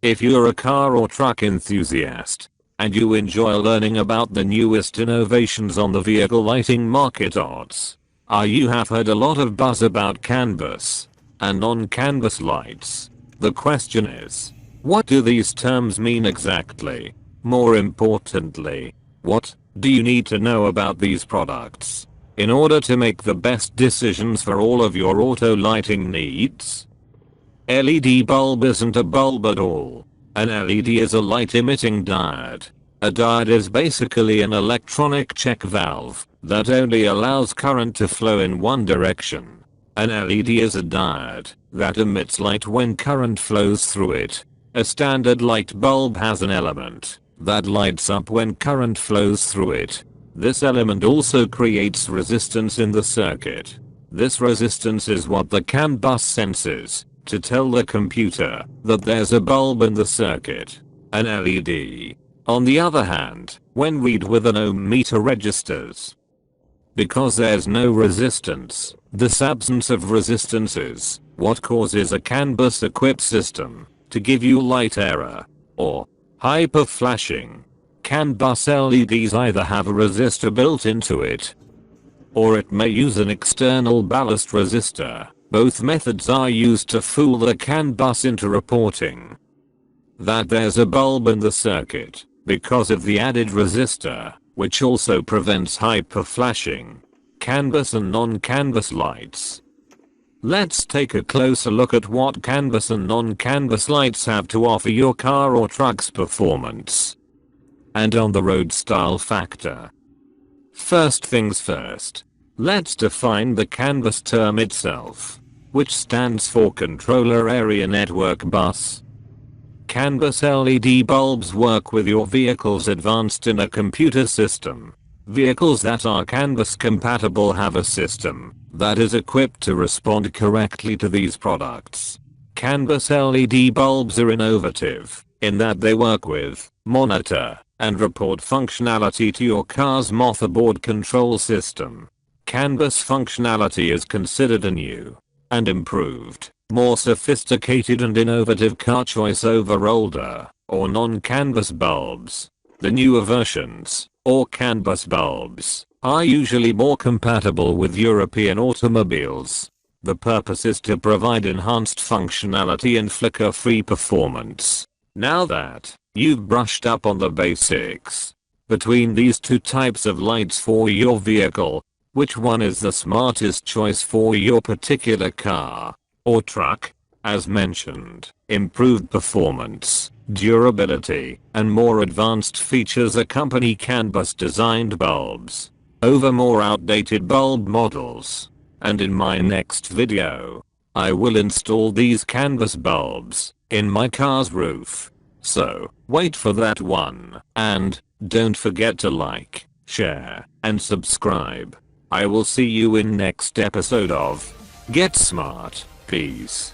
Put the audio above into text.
If you're a car or truck enthusiast, and you enjoy learning about the newest innovations on the vehicle lighting market, you have heard a lot of buzz about CANBUS and non-CANBUS lights. The question is, what do these terms mean exactly? More importantly, what do you need to know about these products in order to make the best decisions for all of your auto lighting needs? LED bulb isn't a bulb at all. An LED is a light emitting diode. A diode is basically an electronic check valve that only allows current to flow in one direction. An LED is a diode that emits light when current flows through it. A standard light bulb has an element that lights up when current flows through it. This element also creates resistance in the circuit. This resistance is what the CAN bus senses to tell the computer that there's a bulb in the circuit. An LED, on the other hand, when read with an ohm meter, registers. Because there's no resistance, this absence of resistance is what causes a CAN bus equipped system to give you light error or hyper flashing. CAN bus LEDs either have a resistor built into it, or it may use an external ballast resistor. Both methods are used to fool the CAN bus into reporting that there's a bulb in the circuit because of the added resistor, which also prevents hyper flashing. CANBUS and non-CANBUS lights. Let's take a closer look at what CANBUS and non-CANBUS lights have to offer your car or truck's performance and on-the-road style factor. First things first, let's define the CANBUS term itself, which stands for Controller Area Network Bus. CANBUS LED bulbs work with your vehicle's advanced inner computer system. Vehicles that are CANBUS compatible have a system that is equipped to respond correctly to these products. CANBUS LED bulbs are innovative in that they work with, monitor, and report functionality to your car's motherboard control system. CANBUS functionality is considered a new and improved, more sophisticated and innovative car choice over older or non-CANBUS bulbs. The newer versions, or CANBUS bulbs, are usually more compatible with European automobiles. The purpose is to provide enhanced functionality and flicker-free performance. Now that you've brushed up on the basics between these two types of lights for your vehicle, which one is the smartest choice for your particular car or truck? As mentioned, improved performance, durability, and more advanced features accompany CANBUS designed bulbs over more outdated bulb models. And in my next video, I will install these CANBUS bulbs in my car's roof. So, wait for that one. And don't forget to like, share, and subscribe. I will see you in next episode of Get Smart. Peace.